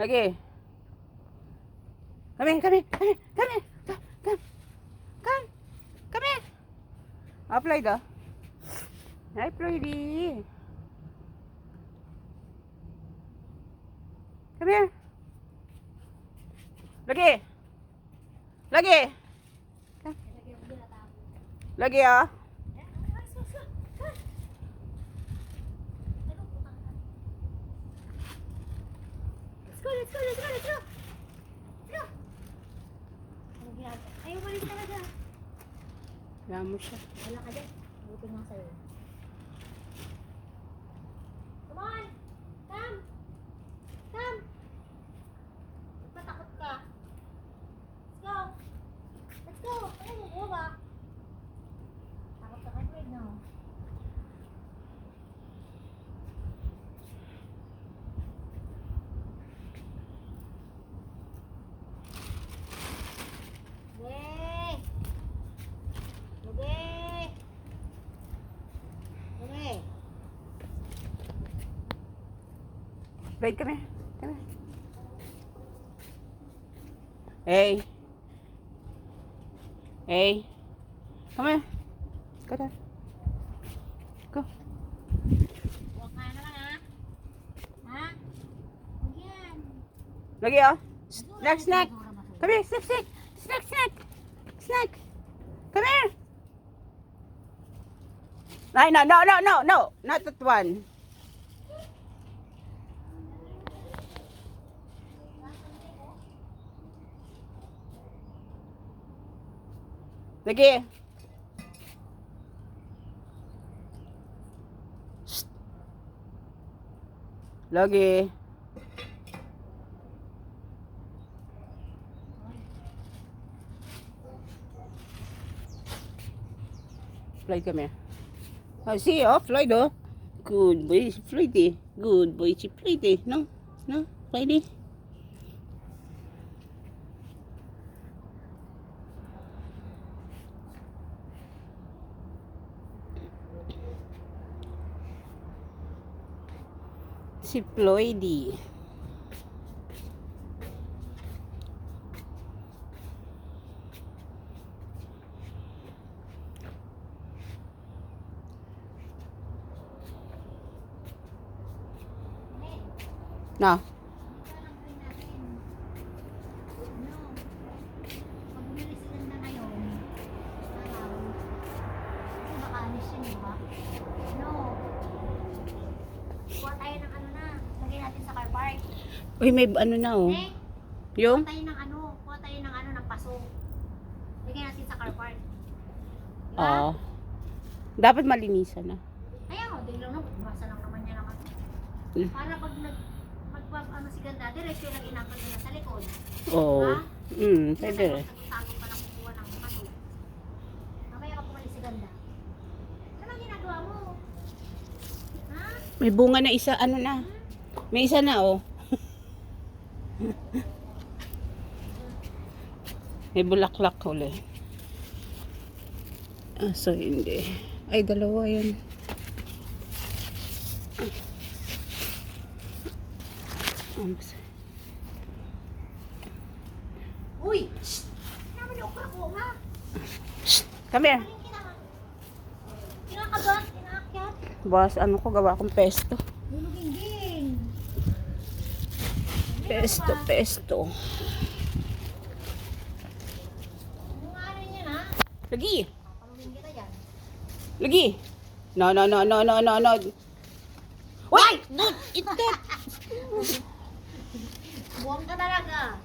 Lagi. Come here, come here, come here, come here. Come. Come here. Apply ka. Hi, Floydie. Come here. Lagi. Lagi. Lagi ah. Let's go. Ayaw malis talaga. Kaya mo siya. Wala ka dyan. Buti nga sa'yo. Come on! Come! Patakot ka. Let's go! Ano mo buha ba? Takot ka kay Fred, no? Wait, come here. Come here. Hey. Hey. Come here. Go down. Go. Huwag ka naman, ha? Ha? Huwag yan. Lagi ah. Snack. Come here. Snack. Come here. No. Not that one. Lagi. Shh. Lagi. Floyd, come here. Oh, see, Floyd, oh. Good boy, Floyd. Good boy, si Floyd. No, Floyd. Si Floydie. Na. Pag bumili sila na ngayon, kasi baka anis yun, di ba? No. Kuha tayo ng ano na. Lagyan natin sa car park. Uy, may ano na, oh. Yung? Kuha tayo ng ng paso. Lagyan natin sa car park. Diba? Oo. Dapat malinisan na. Kaya nga, biglang na, basa lang naman niya naman. Para pag si Ganda, diretso lang inapan nila sa likod. Oo. Diba? Pwede. Tago pa lang kukuha ng ano. Mamaya ka pumalis si Ganda. Ano ginagawa mo? Ha? May bunga na isa, ano na. May isa na, oh. May bulaklak uli. Ah, so hindi. Ay, dalawa yan. Uy! Shhh! Naman yung okra ko, ha? Shh! Come here. Kinakagat, kinaakyat. Boss, ano ko, gawa kong pesto. Lulugin. Pesto. Ano nga rin yan, ha? Lagi. Palugin kita dyan. Lagi. No. Wait! Dude, ito. Buwang ka talaga.